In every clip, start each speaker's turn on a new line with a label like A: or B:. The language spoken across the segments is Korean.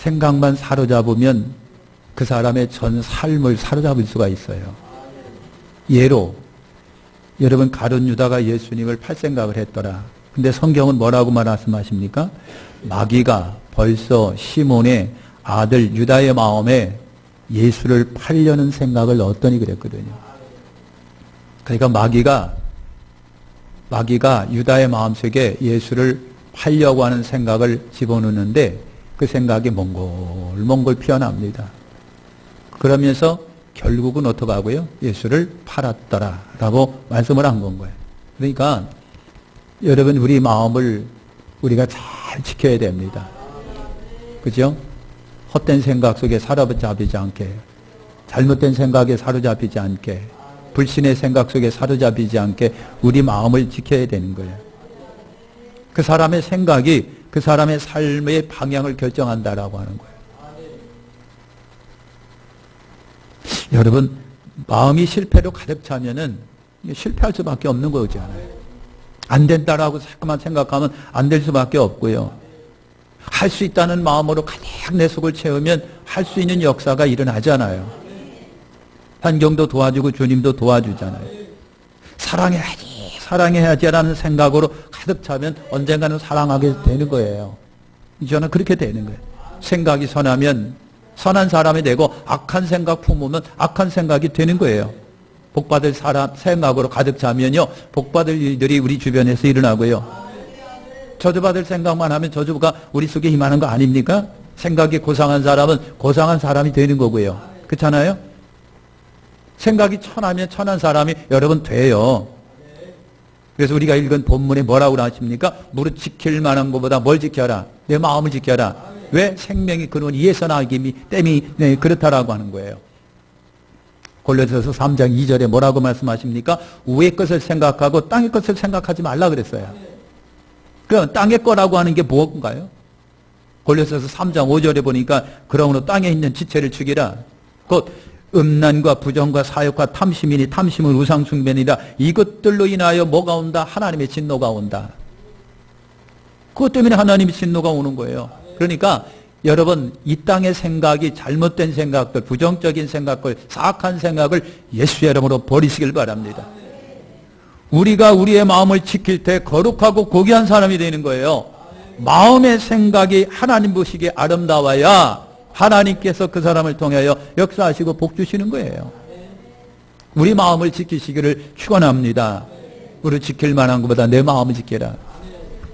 A: 생각만 사로잡으면 그 사람의 전 삶을 사로잡을 수가 있어요. 예로 여러분 가룟 유다가 예수님을 팔 생각을 했더라. 근데 성경은 뭐라고 말씀하십니까? 마귀가 벌써 시몬의 아들 유다의 마음에 예수를 팔려는 생각을 넣었더니 그랬거든요. 그러니까 마귀가 유다의 마음속에 예수를 팔려고 하는 생각을 집어넣는데 그 생각이 몽골몽골 피어납니다. 그러면서 결국은 어떻게 하고요? 예수를 팔았더라라고 말씀을 한 건 거예요. 그러니까 여러분 우리 마음을 우리가 잘 지켜야 됩니다. 그죠? 헛된 생각 속에 사로잡히지 않게, 잘못된 생각에 사로잡히지 않게, 불신의 생각 속에 사로잡히지 않게 우리 마음을 지켜야 되는 거예요. 그 사람의 생각이 그 사람의 삶의 방향을 결정한다라고 하는 거예요. 여러분 마음이 실패로 가득 차면은 실패할 수밖에 없는 거잖아요. 안 된다라고 자꾸만 생각하면 안 될 수밖에 없고요. 할 수 있다는 마음으로 가득 내 속을 채우면 할 수 있는 역사가 일어나잖아요. 환경도 도와주고 주님도 도와주잖아요. 사랑해야지라는 생각으로 가득 차면 언젠가는 사랑하게 되는 거예요. 저는 그렇게 되는 거예요. 생각이 선하면 선한 사람이 되고 악한 생각 품으면 악한 생각이 되는 거예요. 복받을 사람 생각으로 가득 차면요, 복받을 일들이 우리 주변에서 일어나고요. 저주받을 생각만 하면 저주가 우리 속에 임하는 거 아닙니까? 생각이 고상한 사람은 고상한 사람이 되는 거고요. 그렇잖아요? 생각이 천하면 천한 사람이 여러분 돼요. 그래서 우리가 읽은 본문에 뭐라고 하십니까? 무릇 지킬 만한 것보다 뭘 지켜라? 내 마음을 지켜라. 왜? 생명이 그런 이에서 나기 때문에 그렇다라고 하는 거예요. 골로새서 3장 2절에 뭐라고 말씀하십니까? 위의 것을 생각하고 땅의 것을 생각하지 말라 그랬어요. 그럼 땅의 거라고 하는 게 무엇인가요? 골로새서 3장 5절에 보니까 그러므로 땅에 있는 지체를 죽이라. 곧 음란과 부정과 사욕과 탐심이니 탐심은 우상숭배니라. 이것들로 인하여 뭐가 온다? 하나님의 진노가 온다. 그것 때문에 하나님의 진노가 오는 거예요. 그러니까 여러분 이 땅의 생각이 잘못된 생각들, 부정적인 생각들, 사악한 생각을 예수의 이름으로 버리시길 바랍니다. 우리가 우리의 마음을 지킬 때 거룩하고 고귀한 사람이 되는 거예요. 마음의 생각이 하나님 보시기에 아름다워야 하나님께서 그 사람을 통하여 역사하시고 복 주시는 거예요. 우리 마음을 지키시기를 축원합니다. 우리 지킬 만한 것보다 내 마음을 지켜라.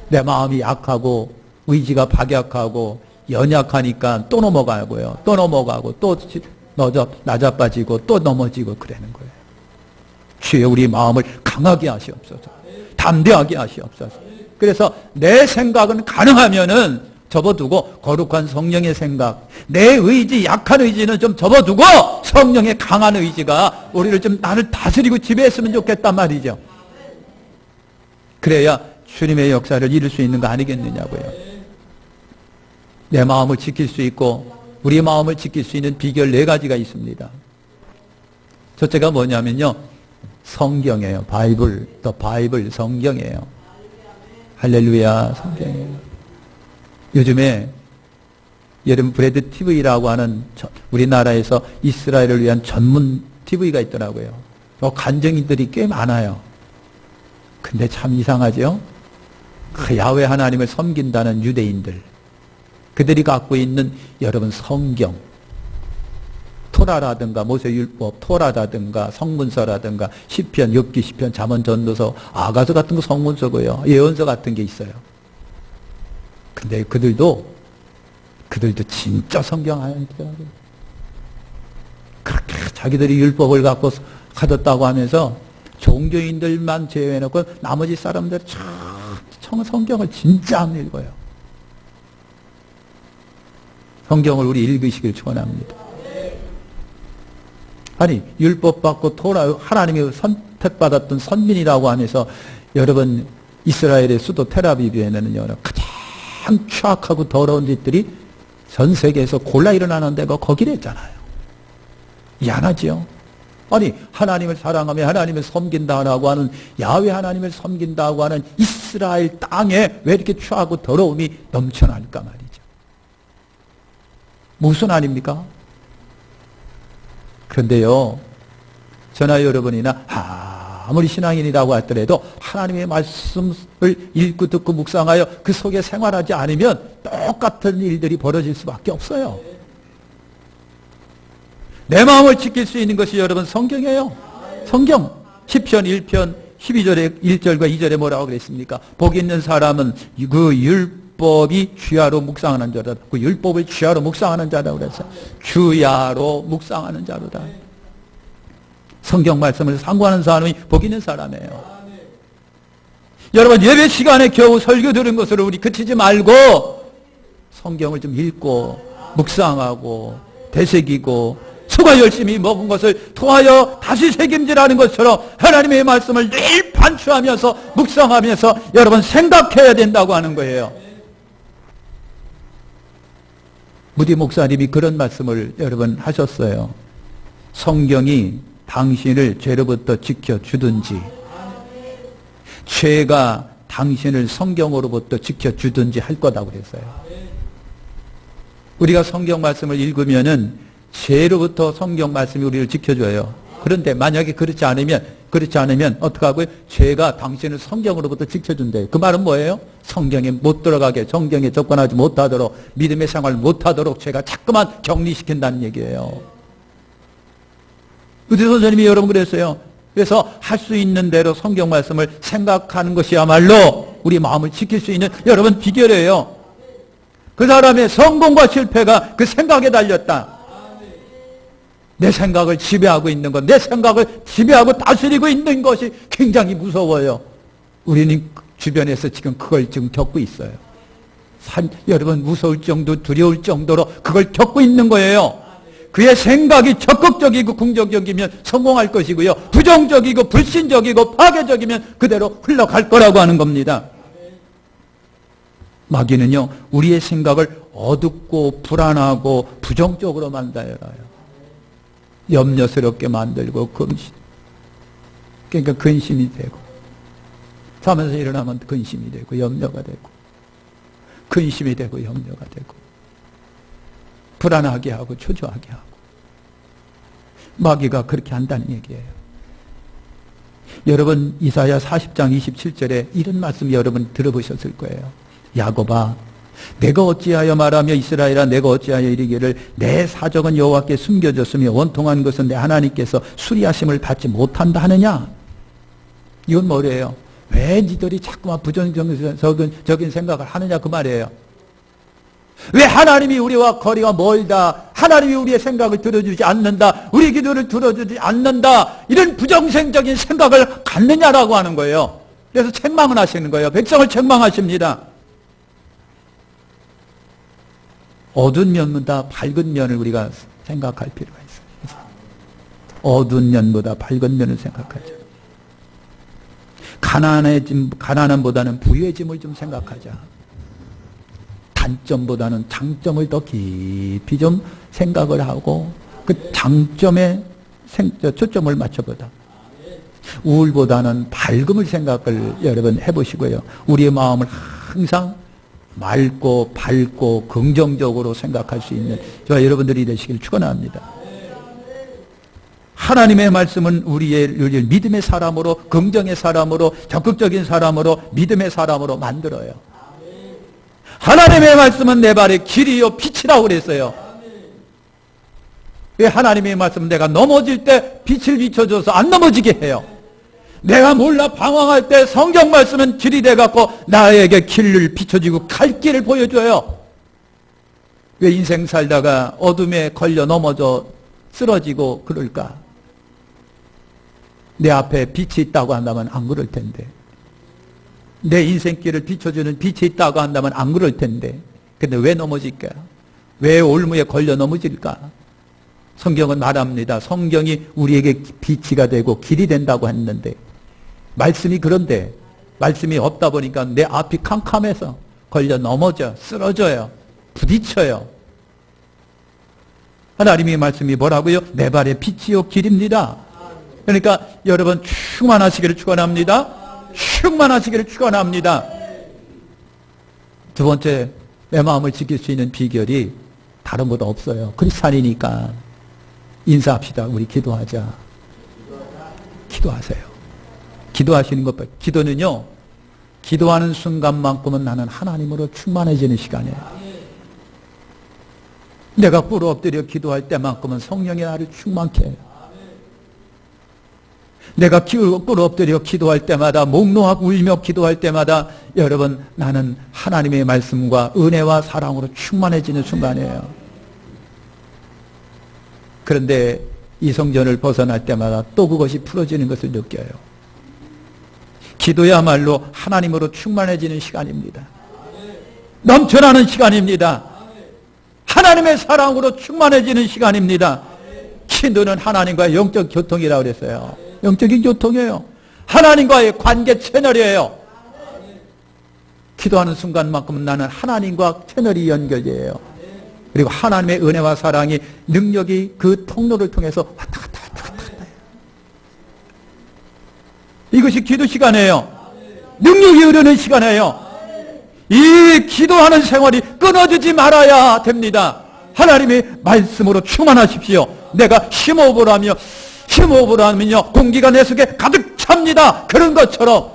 A: 내 마음이 약하고 의지가 박약하고 연약하니까 또 넘어가고요. 또 넘어가고 또 낮아빠지고 또 넘어지고 그러는 거예요. 주여 우리 마음을 강하게 하시옵소서. 담대하게 하시옵소서. 그래서 내 생각은 가능하면은 접어두고 거룩한 성령의 생각, 내 의지, 약한 의지는 좀 접어두고 성령의 강한 의지가 우리를 좀 나를 다스리고 지배했으면 좋겠단 말이죠. 그래야 주님의 역사를 이룰 수 있는 거 아니겠느냐고요. 내 마음을 지킬 수 있고 우리 마음을 지킬 수 있는 비결 4가지가 있습니다. 첫째가 뭐냐면요, 성경이에요. 바이블, 더 바이블, 성경이에요. 할렐루야, 성경이에요. 요즘에 여러분 브레드 TV라고 하는 우리나라에서 이스라엘을 위한 전문 TV가 있더라고요. 간증인들이 꽤 많아요. 근데 참 이상하죠? 그 야훼 하나님을 섬긴다는 유대인들, 그들이 갖고 있는 여러분 성경, 토라라든가 모세율법, 토라라든가 성문서라든가 시편, 욥기, 시편, 잠언, 전도서, 아가서 같은 거 성문서고요. 예언서 같은 게 있어요. 근데 그들도 진짜 성경 아니더라고요. 그렇게 자기들이 율법을 갖고 가졌다고 하면서 종교인들만 제외해놓고 나머지 사람들 참 성경을 진짜 안 읽어요. 성경을 우리 읽으시길 축원합니다. 아니 율법 받고 토라, 하나님이 선택받았던 선민이라고 하면서 여러분 이스라엘의 수도 텔아비브에는요 가장 추악하고 더러운 짓들이 전 세계에서 골라 일어나는 데가 거기랬잖아요. 미안하지요? 아니 하나님을 사랑하며 하나님을 섬긴다고 하는, 야훼 하나님을 섬긴다고 하는 이스라엘 땅에 왜 이렇게 추하고 더러움이 넘쳐날까 말이죠. 무슨 아닙니까? 그런데요, 저나 여러분이나 아무리 신앙인이라고 하더라도 하나님의 말씀을 읽고 듣고 묵상하여 그 속에 생활하지 않으면 똑같은 일들이 벌어질 수밖에 없어요. 내 마음을 지킬 수 있는 것이 여러분 성경이에요. 성경. 시편 1편 12절에 1절과 2절에 뭐라고 그랬습니까? 복 있는 사람은 그 율법이 주야로 묵상하는 자다. 그 율법을 주야로 묵상하는 자다 그랬어요. 주야로 묵상하는 자로다. 성경 말씀을 상고하는 사람이 복 있는 사람이에요. 여러분, 예배 시간에 겨우 설교 들은 것으로 우리 그치지 말고 성경을 좀 읽고 묵상하고 되새기고 수가 열심히 먹은 것을 통하여 다시 책임지라는 것처럼 하나님의 말씀을 늘 반추하면서 묵상하면서 여러분 생각해야 된다고 하는 거예요. 무디 목사님이 그런 말씀을 여러분 하셨어요. 성경이 당신을 죄로부터 지켜주든지 죄가 당신을 성경으로부터 지켜주든지 할 거다고 그랬어요. 우리가 성경 말씀을 읽으면은 죄로부터 성경 말씀이 우리를 지켜줘요. 그런데 만약에 그렇지 않으면 어떻게 하고요? 죄가 당신을 성경으로부터 지켜준대요. 그 말은 뭐예요? 성경에 못 들어가게, 성경에 접근하지 못하도록, 믿음의 생활을 못하도록 죄가 자꾸만 격리시킨다는 얘기예요. 의대 선생님이 여러분 그랬어요. 그래서 할 수 있는 대로 성경 말씀을 생각하는 것이야말로 우리 마음을 지킬 수 있는 여러분 비결이에요. 그 사람의 성공과 실패가 그 생각에 달렸다. 내 생각을 지배하고 있는 것, 내 생각을 지배하고 다스리고 있는 것이 굉장히 무서워요. 우리는 주변에서 지금 그걸 지금 겪고 있어요. 여러분 무서울 정도, 두려울 정도로 그걸 겪고 있는 거예요. 그의 생각이 적극적이고 긍정적이면 성공할 것이고요. 부정적이고 불신적이고 파괴적이면 그대로 흘러갈 거라고 하는 겁니다. 마귀는요, 우리의 생각을 어둡고 불안하고 부정적으로 만들어요. 염려스럽게 만들고 그러니까 근심이 되고 자면서 일어나면 근심이 되고 염려가 되고 근심이 되고 염려가 되고 불안하게 하고 초조하게 하고 마귀가 그렇게 한다는 얘기예요. 여러분 이사야 40장 27절에 이런 말씀 여러분 들어보셨을 거예요. 야곱아, 내가 어찌하여 말하며 이스라엘아 내가 어찌하여 이르기를 내 사적은 여호와께 숨겨졌으며 원통한 것은 내 하나님께서 수리하심을 받지 못한다 하느냐? 이건 뭐래요? 왜 니들이 자꾸만 부정적인 생각을 하느냐 그 말이에요. 왜 하나님이 우리와 거리가 멀다, 하나님이 우리의 생각을 들어주지 않는다, 우리 기도를 들어주지 않는다, 이런 부정적인 생각을 갖느냐라고 하는 거예요. 그래서 책망을 하시는 거예요. 백성을 책망하십니다. 어두운 면보다 밝은 면을 우리가 생각할 필요가 있어요. 어두운 면보다 밝은 면을 생각하자. 가난함보다는 부유해짐을 좀 생각하자. 단점보다는 장점을 더 깊이 좀 생각을 하고 그 장점에 초점을 맞춰보자. 우울보다는 밝음을 생각을 여러분 해보시고요. 우리의 마음을 항상 맑고 밝고 긍정적으로 생각할 수 있는 저와 여러분들이 되시길 축원합니다. 하나님의 말씀은 우리를 믿음의 사람으로, 긍정의 사람으로, 적극적인 사람으로, 믿음의 사람으로 만들어요. 하나님의 말씀은 내 발의 길이요 빛이라고 그랬어요. 왜 하나님의 말씀은 내가 넘어질 때 빛을 비춰줘서 안 넘어지게 해요. 내가 몰라 방황할 때 성경 말씀은 길이 돼갖고 나에게 길을 비춰주고 갈 길을 보여줘요. 왜 인생 살다가 어둠에 걸려 넘어져 쓰러지고 그럴까? 내 앞에 빛이 있다고 한다면 안 그럴 텐데, 내 인생길을 비춰주는 빛이 있다고 한다면 안 그럴 텐데, 근데 왜 넘어질까? 왜 올무에 걸려 넘어질까? 성경은 말합니다. 성경이 우리에게 빛이가 되고 길이 된다고 했는데, 말씀이 그런데 말씀이 없다 보니까 내 앞이 캄캄해서 걸려 넘어져 쓰러져요. 부딪혀요. 하나님의 말씀이 뭐라고요? 내 발의 빛이요 길입니다. 그러니까 여러분 충만하시기를 축원합니다. 충만하시기를 축원합니다. 두 번째, 내 마음을 지킬 수 있는 비결이 다른 것 없어요. 크리스찬이니까 인사합시다. 우리 기도하자. 기도하세요. 기도하시는 것밖에. 기도는요, 기도하는 순간만큼은 나는 하나님으로 충만해지는 시간이에요. 내가 꿇어 엎드려 기도할 때만큼은 성령이 나를 충만케 해요. 내가 꿇어 엎드려 기도할 때마다, 목놓아 울며 기도할 때마다 여러분, 나는 하나님의 말씀과 은혜와 사랑으로 충만해지는 순간이에요. 그런데 이 성전을 벗어날 때마다 또 그것이 풀어지는 것을 느껴요. 기도야말로 하나님으로 충만해지는 시간입니다. 넘쳐나는 시간입니다. 하나님의 사랑으로 충만해지는 시간입니다. 기도는 하나님과의 영적 교통이라고 그랬어요. 영적인 교통이에요. 하나님과의 관계 채널이에요. 기도하는 순간만큼은 나는 하나님과 채널이 연결돼요. 그리고 하나님의 은혜와 사랑이, 능력이 그 통로를 통해서 왔다 갔다 해요. 이것이 기도 시간이에요. 능력이 흐르는 시간이에요. 이 기도하는 생활이 끊어지지 말아야 됩니다. 하나님의 말씀으로 충만하십시오. 내가 심호흡을 하면요 공기가 내 속에 가득 찹니다. 그런 것처럼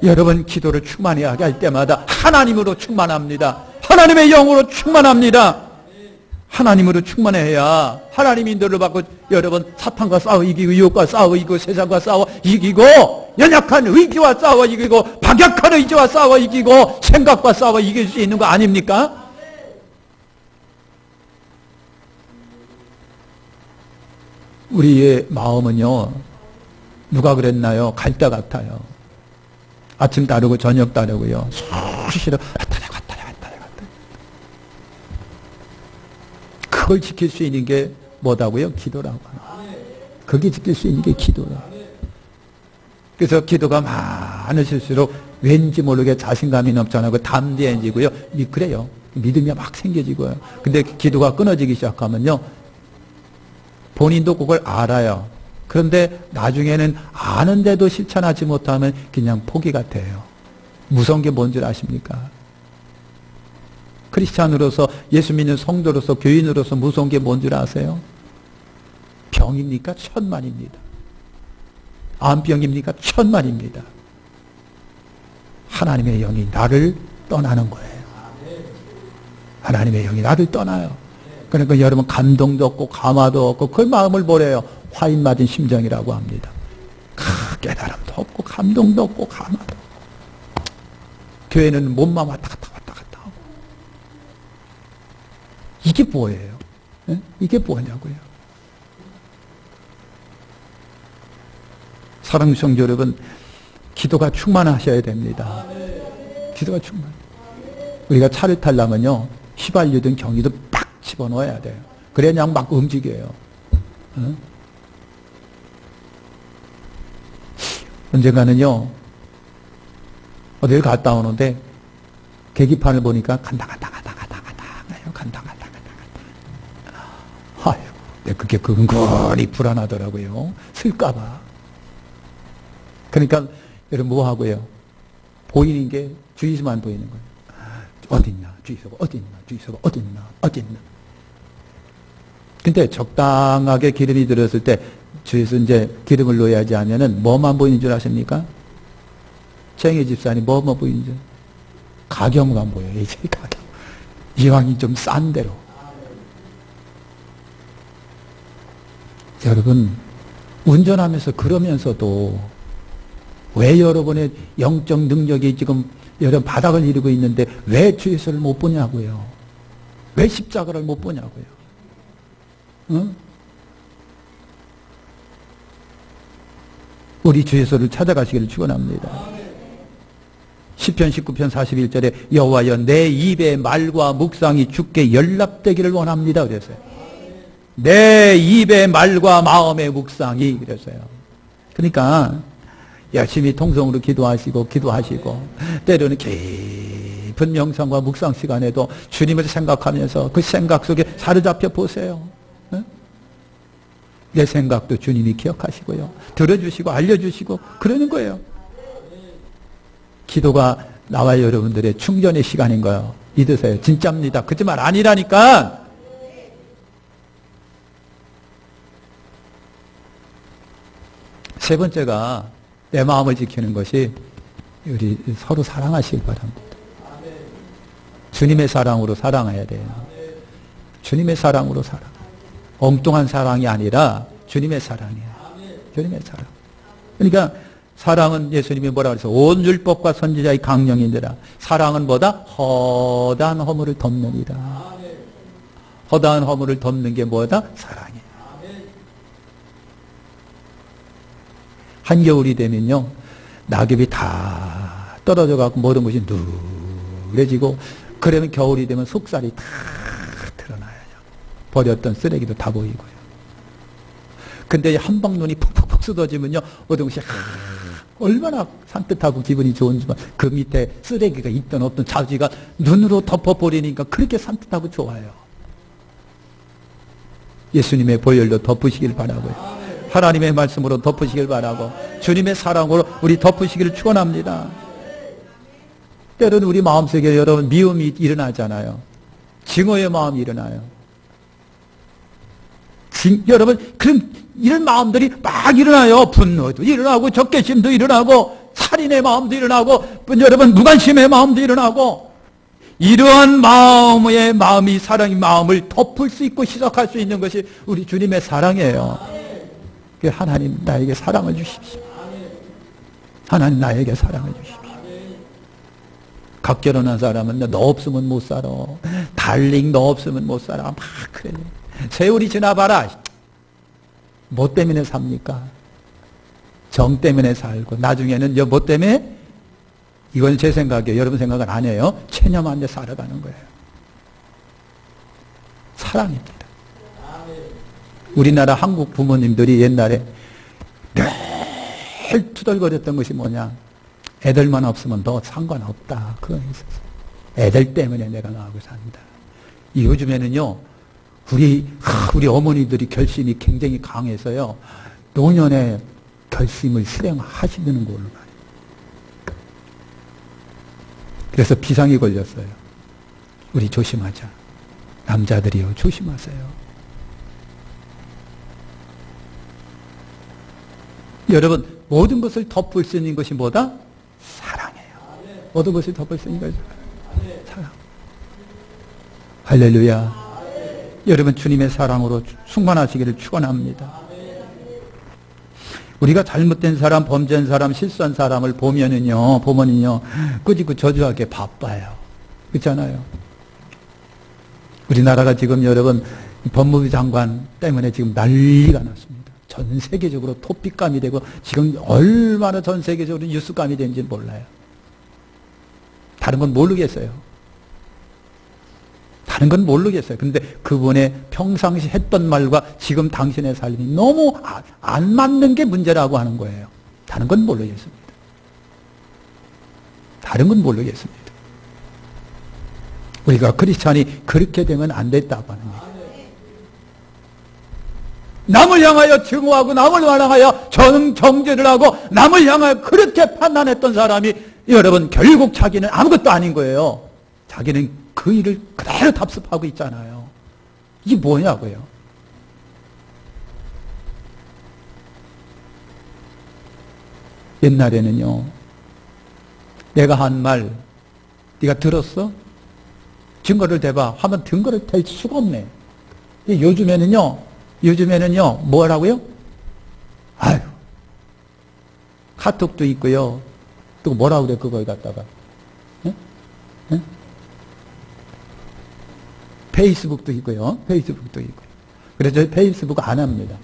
A: 여러분 기도를 충만히 하게 할 때마다 하나님으로 충만합니다. 하나님의 영으로 충만합니다. 하나님으로 충만해야 하나님의 인도를 받고 여러분 사탄과 싸워 이기고, 유혹과 싸워 이기고, 세상과 싸워 이기고, 연약한 의지와 싸워 이기고, 박약한 의지와 싸워 이기고, 생각과 싸워 이길 수 있는 거 아닙니까? 우리의 마음은요, 누가 그랬나요? 갈대 같아요. 아침 다르고 저녁 다르고요. 수시로 왔다 갔다. 그걸 지킬 수 있는 게 뭐다고요? 기도라고 하는. 그게 지킬 수 있는 게 기도라고. 그래서 기도가 많으실수록 왠지 모르게 자신감이 넘쳐나고 담대해지고요. 그래요. 믿음이 막 생겨지고요. 근데 기도가 끊어지기 시작하면요, 본인도 그걸 알아요. 그런데 나중에는 아는데도 실천하지 못하면 그냥 포기 같아요. 무서운 게 뭔 줄 아십니까? 크리스찬으로서, 예수 믿는 성도로서, 교인으로서 무서운 게 뭔 줄 아세요? 병입니까? 천만입니다. 암병입니까? 천만입니다. 하나님의 영이 나를 떠나는 거예요. 하나님의 영이 나를 떠나요. 그러니까 여러분 감동도 없고 감화도 없고 그 마음을 뭐래요? 화인 맞은 심정이라고 합니다. 깨달음도 없고 감동도 없고 감화도 없고. 교회는 몸만 왔다 갔다 하고. 이게 뭐예요? 네? 이게 뭐냐고요? 사랑하는 성도 여러분, 기도가 충만하셔야 됩니다. 기도가 충만. 우리가 차를 타려면요, 휘발유든 경유든 빡 집어넣어야 돼요. 그래야 그냥 막 움직여요. 어? 언젠가는요, 어딜 갔다 오는데 계기판을 보니까 간다. 아유, 그게 근근히 불안하더라고요. 쓸까봐. 그러니까 여러분 뭐 하고요? 보이는 게 주위에서만 보이는 거예요. 어딨나? 주위소가 어딨나? 근데 적당하게 기름이 들었을 때 주위에서 이제 기름을 넣어야지 하면은 뭐만 보이는 줄 아십니까? 쟁이 집사님 뭐만 보이는 줄? 가경만 보여요. 이제 가경. 이왕이 좀 싼 대로. 여러분 운전하면서 그러면서도 왜 여러분의 영적 능력이 지금 여러분 바닥을 이루고 있는데 왜 주 예수를 못 보냐고요. 왜 십자가를 못 보냐고요. 응? 우리 주 예수를 찾아가시기를 축원합니다. 시편 19편 41절에 여호와여 내 입의 말과 묵상이 주께 연락되기를 원합니다. 그랬어요. 내 입의 말과 마음의 묵상이 그랬어요. 그러니까 열심히 통성으로 기도하시고 때로는 깊은 명상과 묵상 시간에도 주님을 생각하면서 그 생각 속에 사로잡혀 보세요. 네? 내 생각도 주님이 기억하시고요. 들어주시고 알려주시고 그러는 거예요. 기도가 나와 여러분들의 충전의 시간인 거예요. 믿으세요. 진짜입니다. 거짓말 아니라니까. 세 번째가 내 마음을 지키는 것이 우리 서로 사랑하시길 바랍니다. 주님의 사랑으로 사랑해야 돼요. 주님의 사랑으로 사랑. 엉뚱한 사랑이 아니라 주님의 사랑이에요. 주님의 사랑. 그러니까 사랑은 예수님이 뭐라 그래서 온 율법과 선지자의 강령이니라. 사랑은 뭐다? 허다한 허물을 덮느니라. 허다한 허물을 덮는 게 뭐다? 사랑이에요. 한겨울이 되면요, 낙엽이 다 떨어져 갖고 모든 것이 누래지고, 그러면 겨울이 되면 속살이 다 드러나요. 버렸던 쓰레기도 다 보이고요. 근데 한방 눈이 푹푹푹 쏟아지면요, 모든 것이 얼마나 산뜻하고 기분이 좋은지만 그 밑에 쓰레기가 있든 없든 자지가 눈으로 덮어버리니까 그렇게 산뜻하고 좋아요. 예수님의 보혈로 덮으시길 바라고요. 하나님의 말씀으로 덮으시길 바라고, 주님의 사랑으로 우리 덮으시기를 축원합니다. 때로는 우리 마음속에 여러분 미움이 일어나잖아요. 증오의 마음이 일어나요. 여러분 그런 이런 마음들이 막 일어나요. 분노도 일어나고 적개심도 일어나고 살인의 마음도 일어나고 여러분 무관심의 마음도 일어나고, 이러한 마음이 사랑의 마음을 덮을 수 있고 희석할 수 있는 것이 우리 주님의 사랑이에요. 하나님 나에게 사랑을 주십시오. 하나님 나에게 사랑을 주십시오. 각결혼한 사람은 너 없으면 못 살아. 달링 너 없으면 못 살아. 막 그래. 세월이 지나봐라. 뭐 때문에 삽니까? 정 때문에 살고 나중에는 뭐 때문에? 이건 제 생각이에요. 여러분 생각은 아니에요. 체념한 데 살아가는 거예요. 사랑입니다. 우리나라 한국 부모님들이 옛날에 늘 투덜거렸던 것이 뭐냐? 애들만 없으면 너 상관없다. 그거 있었어. 애들 때문에 내가 나하고 산다. 요즘에는요, 우리 어머니들이 결심이 굉장히 강해서요, 노년의 결심을 실행하시는 걸로 말이에요. 그래서 비상이 걸렸어요. 우리 조심하자. 남자들이요, 조심하세요. 여러분, 모든 것을 덮을 수 있는 것이 뭐다? 사랑이에요. 모든 것을 덮을 수 있는 것이 사랑. 할렐루야. 여러분 주님의 사랑으로 충만하시기를 축원합니다. 우리가 잘못된 사람, 범죄한 사람, 실수한 사람을 보면은요, 꾸짖고 저주하게 바빠요. 그렇잖아요. 우리나라가 지금 여러분 법무부 장관 때문에 지금 난리가 났습니다. 전 세계적으로 토픽감이 되고 지금 얼마나 전 세계적으로 뉴스감이 되는지 몰라요. 다른 건 모르겠어요. 다른 건 모르겠어요. 그런데 그분의 평상시 했던 말과 지금 당신의 삶이 너무 안 맞는 게 문제라고 하는 거예요. 다른 건 모르겠습니다. 다른 건 모르겠습니다. 우리가 크리스찬이 그렇게 되면 안 됐다고 하는 거예요. 남을 향하여 증오하고 남을 향하여 정죄를 하고 남을 향하여 그렇게 판단했던 사람이 여러분 결국 자기는 아무것도 아닌 거예요. 자기는 그 일을 그대로 답습하고 있잖아요. 이게 뭐냐고요. 옛날에는요, 내가 한 말 네가 들었어? 증거를 대봐 하면 증거를 댈 수가 없네. 요즘에는요 뭐라고요? 아유, 카톡도 있고요. 또 뭐라 그래 그걸 갖다가 응? 응? 페이스북도 있고요. 그래서 저 페이스북 안 합니다.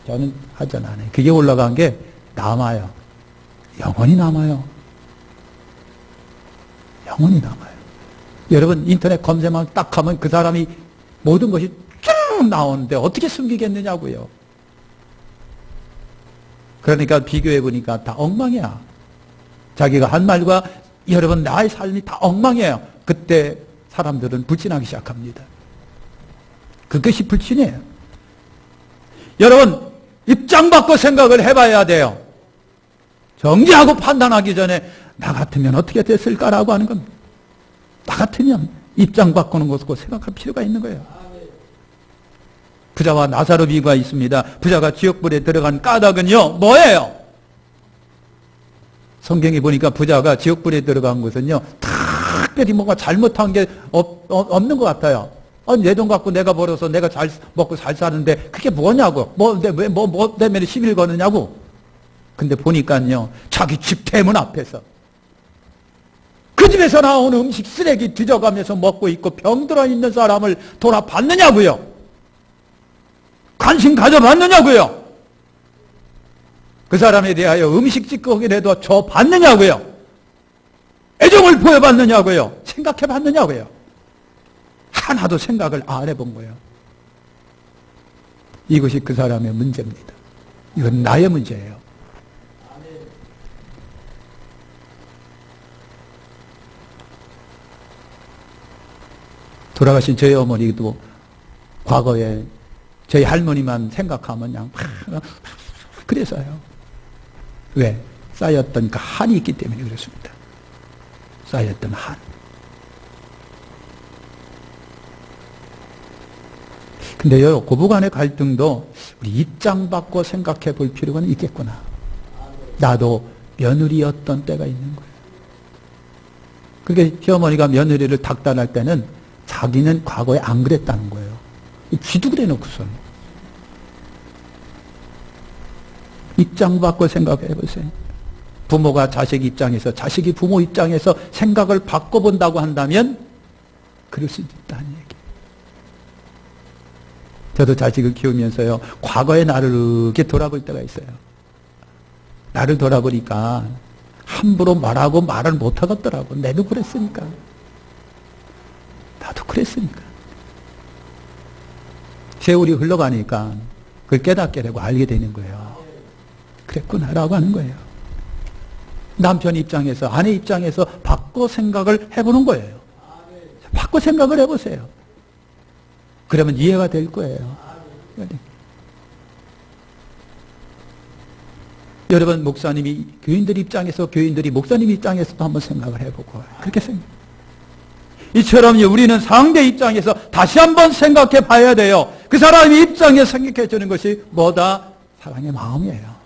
A: 저는 하전 안 해요. 그게 올라간 게 남아요. 영원히 남아요. 영원히 남아요. 여러분 인터넷 검색만 딱 하면 그 사람이 모든 것이 쭉 나오는데 어떻게 숨기겠느냐고요. 그러니까 비교해 보니까 다 엉망이야. 자기가 한 말과 여러분 나의 삶이 다 엉망이에요. 그때 사람들은 불신하기 시작합니다. 그것이 불신이에요. 여러분 입장 바꿔 생각을 해봐야 돼요. 정지하고 판단하기 전에 나 같으면 어떻게 됐을까라고 하는 겁니다. 나 같으면 입장 바꾸는 것을 생각할 필요가 있는 거예요. 부자와 나사로 비유가 있습니다. 부자가 지옥불에 들어간 까닭은요 뭐예요? 성경에 보니까 부자가 지옥불에 들어간 것은요, 특별히 뭔가 잘못한 게 없는 것 같아요. 내 돈 갖고 내가 벌어서 내가 잘 먹고 잘 사는데 그게 뭐냐고. 뭐 때문에 시비를 거느냐고. 근데 보니까요, 자기 집 대문 앞에서 그 집에서 나오는 음식 쓰레기 뒤져가면서 먹고 있고 병들어 있는 사람을 돌아봤느냐고요. 관심 가져봤느냐고요. 그 사람에 대하여 음식 찌꺼기라도 줘 봤느냐고요. 애정을 보여봤느냐고요. 생각해봤느냐고요. 하나도 생각을 안 해본 거예요. 이것이 그 사람의 문제입니다. 이건 나의 문제예요. 돌아가신 저희 어머니도 과거에 저희 할머니만 생각하면 그냥 그래서요. 왜? 쌓였던 그 한이 있기 때문에 그렇습니다. 쌓였던 한. 근데요, 고부간의 갈등도 우리 입장 바꿔 생각해 볼 필요가 있겠구나. 나도 며느리였던 때가 있는 거예요. 그게 시어머니가 며느리를 닥달할 때는 자기는 과거에 안 그랬다는 거예요. 쥐도 그래 놓고서. 입장 바꿔 생각해 보세요. 부모가 자식 입장에서, 자식이 부모 입장에서 생각을 바꿔본다고 한다면 그럴 수 있다는 얘기. 저도 자식을 키우면서요, 과거의 나를 이렇게 돌아볼 때가 있어요. 나를 돌아보니까 함부로 말하고 말을 못하겠더라고. 내도 그랬으니까. 나도 그랬으니까. 세월이 흘러가니까 그걸 깨닫게 되고 알게 되는 거예요. 그랬구나라고 하는 거예요. 남편 입장에서, 아내 입장에서 바꿔 생각을 해보는 거예요. 바꿔 생각을 해보세요. 그러면 이해가 될 거예요. 여러분, 목사님이 교인들 입장에서, 교인들이 목사님 입장에서도 한번 생각을 해보고 그렇게 생각. 이처럼 우리는 상대 입장에서 다시 한번 생각해 봐야 돼요. 그 사람의 입장에서 생각해 주는 것이 뭐다? 사랑의 마음이에요.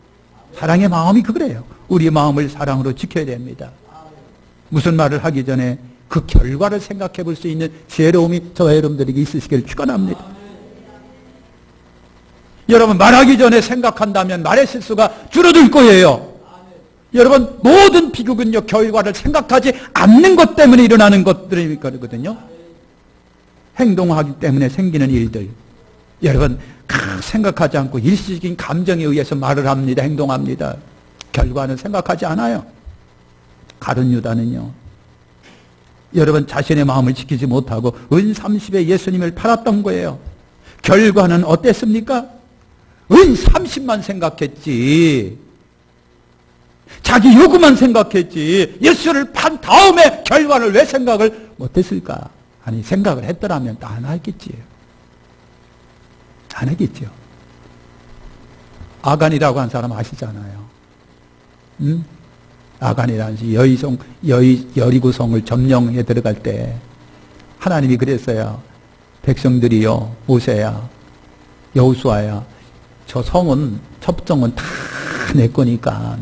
A: 사랑의 마음이 그거래요. 우리의 마음을 사랑으로 지켜야 됩니다. 무슨 말을 하기 전에 그 결과를 생각해 볼 수 있는 지혜로움이 저와 여러분들에게 있으시기를 축원합니다. 여러분, 말하기 전에 생각한다면 말의 실수가 줄어들 거예요. 여러분, 모든 비극은요, 결과를 생각하지 않는 것 때문에 일어나는 것들이거든요. 행동하기 때문에 생기는 일들. 여러분, 생각하지 않고 일시적인 감정에 의해서 말을 합니다. 행동합니다. 결과는 생각하지 않아요. 가룟 유다는요, 여러분, 자신의 마음을 지키지 못하고 은 30에 예수님을 팔았던 거예요. 결과는 어땠습니까? 은 30만 생각했지. 자기 요구만 생각했지. 예수를 판 다음에 결과를 왜 생각을 못했을까? 아니, 생각을 했더라면 또 안 하겠지. 안 하겠죠. 아간이라고 한 사람 아시잖아요. 응? 아간이라는 여리고성을 점령해 들어갈 때 하나님이 그랬어요. 백성들이요, 모세야, 여호수아야, 저 성은, 첩정은 다 내 거니까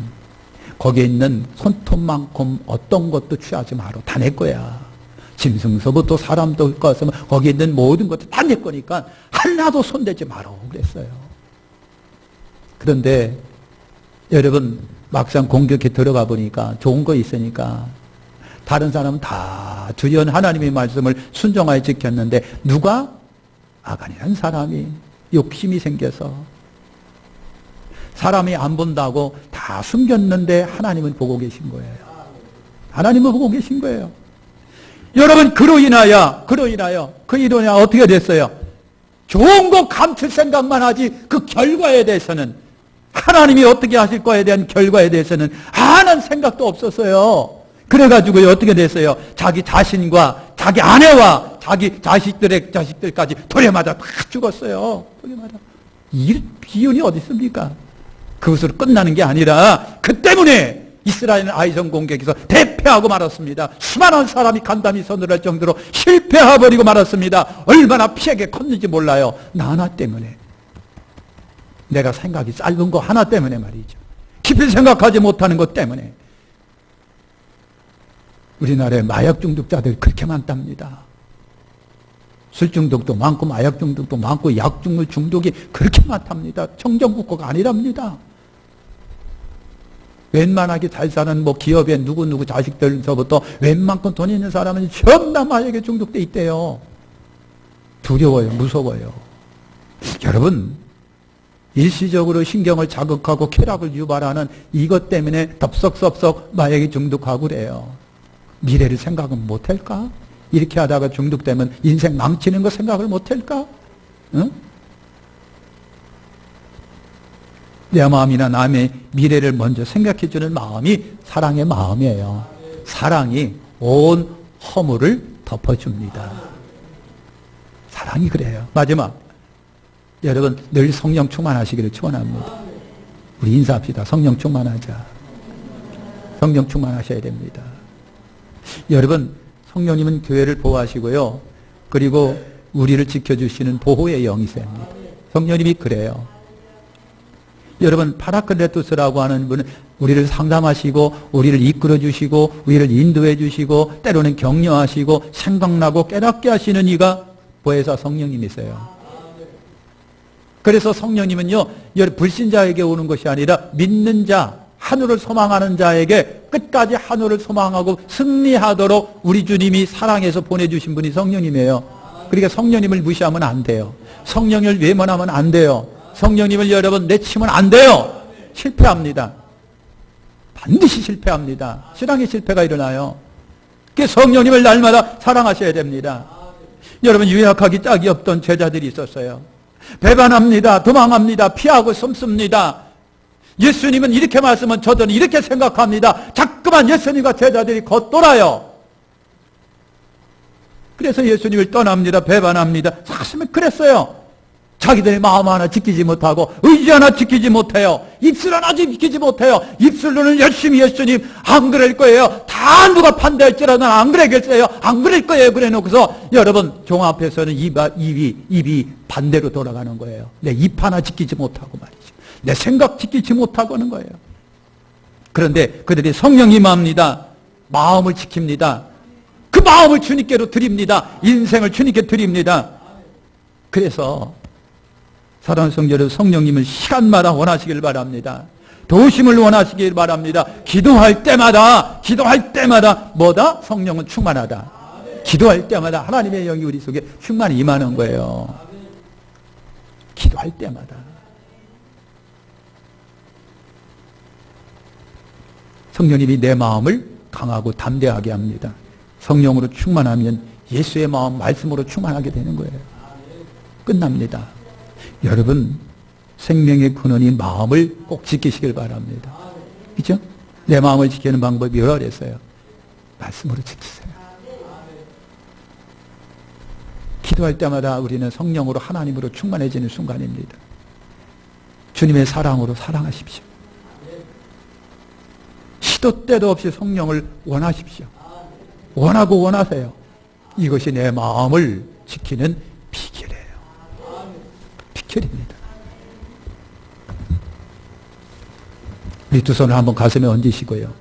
A: 거기에 있는 손톱만큼 어떤 것도 취하지 마라. 다 내 거야. 짐승서부터 사람도 것은 거기에 있는 모든 것도 다 내 거니까 하나도 손대지 마라 그랬어요. 그런데 여러분, 막상 공격에 들어가 보니까 좋은 거 있으니까 다른 사람은 다 주연 하나님의 말씀을 순종하여 지켰는데 누가? 아간이라는 사람이 욕심이 생겨서 사람이 안 본다고 다 숨겼는데 하나님은 보고 계신 거예요. 하나님은 보고 계신 거예요. 여러분, 그로 인하여 어떻게 됐어요? 좋은 거 감출 생각만 하지 그 결과에 대해서는, 하나님이 어떻게 하실 거에 대한 결과에 대해서는 아는 생각도 없었어요. 그래가지고 어떻게 됐어요? 자기 자신과 자기 아내와 자기 자식들까지 돌에마다 다 죽었어요. 돌에마다. 이 비운이 어디 있습니까? 그것으로 끝나는 게 아니라 그 때문에 이스라엘은 아이성 공격에서 대패하고 말았습니다. 수많은 사람이 간담이 서늘할 정도로 실패해버리고 말았습니다. 얼마나 피해가 컸는지 몰라요. 나 하나 때문에. 내가 생각이 짧은 거 하나 때문에 말이죠. 깊이 생각하지 못하는 것 때문에. 우리나라에 마약 중독자들이 그렇게 많답니다. 술 중독도 많고 마약 중독도 많고 약물 중독이 그렇게 많답니다. 청정국가가 아니랍니다. 웬만하게 잘 사는 기업의 누구 자식들서부터 웬만큼 돈 있는 사람은 전부 다 마약에 중독돼 있대요. 두려워요. 무서워요. 여러분, 일시적으로 신경을 자극하고 쾌락을 유발하는 이것 때문에 덥석섭석 마약에 중독하고 그래요. 미래를 생각은 못할까? 이렇게 하다가 중독되면 인생 망치는 거 생각을 못할까? 응? 내 마음이나 남의 미래를 먼저 생각해주는 마음이 사랑의 마음이에요. 사랑이 온 허물을 덮어줍니다. 사랑이 그래요. 마지막, 여러분 늘 성령 충만하시기를 축원합니다. 우리 인사합시다. 성령 충만하자. 성령 충만하셔야 됩니다. 여러분, 성령님은 교회를 보호하시고요. 그리고 우리를 지켜주시는 보호의 영이십니다. 성령님이 그래요. 여러분, 파라클레토스라고 하는 분은 우리를 상담하시고 우리를 이끌어주시고 우리를 인도해주시고 때로는 격려하시고 생각나고 깨닫게 하시는 이가 보혜사 성령님이세요. 그래서 성령님은요, 불신자에게 오는 것이 아니라 믿는 자, 하늘을 소망하는 자에게 끝까지 하늘을 소망하고 승리하도록 우리 주님이 사랑해서 보내주신 분이 성령님이에요. 그러니까 성령님을 무시하면 안 돼요. 성령을 외면하면 안 돼요. 성령님을 여러분 내치면 안 돼요. 실패합니다. 반드시 실패합니다. 신앙의 실패가 일어나요. 그래서 성령님을 날마다 사랑하셔야 됩니다. 여러분, 유약하기 짝이 없던 제자들이 있었어요. 배반합니다. 도망합니다. 피하고 숨습니다. 예수님은 이렇게 말씀은 저들은 이렇게 생각합니다. 자꾸만 예수님과 제자들이 겉돌아요. 그래서 예수님을 떠납니다. 배반합니다. 사실은 그랬어요. 자기들의 마음 하나 지키지 못하고 의지 하나 지키지 못해요. 입술 하나 지키지 못해요. 입술로는 열심히 예수님 안 그럴 거예요. 다 누가 판단할지라도 안 그러겠어요. 안 그럴 거예요. 그래 놓고서 여러분 종 앞에서는 입이 반대로 돌아가는 거예요. 내 입 하나 지키지 못하고 말이죠. 내 생각 지키지 못하고 하는 거예요. 그런데 그들이 성령님 합니다. 마음을 지킵니다. 그 마음을 주님께로 드립니다. 인생을 주님께 드립니다. 그래서 사랑하는 성도 여러분, 성령님을 시간마다 원하시길 바랍니다. 도우심을 원하시길 바랍니다. 기도할 때마다 뭐다? 성령은 충만하다. 기도할 때마다 하나님의 영이 우리 속에 충만히 임하는 거예요. 기도할 때마다. 성령님이 내 마음을 강하고 담대하게 합니다. 성령으로 충만하면 예수의 마음, 말씀으로 충만하게 되는 거예요. 끝납니다. 여러분, 생명의 근원인 마음을 꼭 지키시길 바랍니다. 그렇죠? 내 마음을 지키는 방법이 여러 그랬어요. 말씀으로 지키세요. 기도할 때마다 우리는 성령으로 하나님으로 충만해지는 순간입니다. 주님의 사랑으로 사랑하십시오. 시도 때도 없이 성령을 원하십시오. 원하고 원하세요. 이것이 내 마음을 지키는 비결이에요. 비결입니다. 우리 두 손을 한번 가슴에 얹으시고요.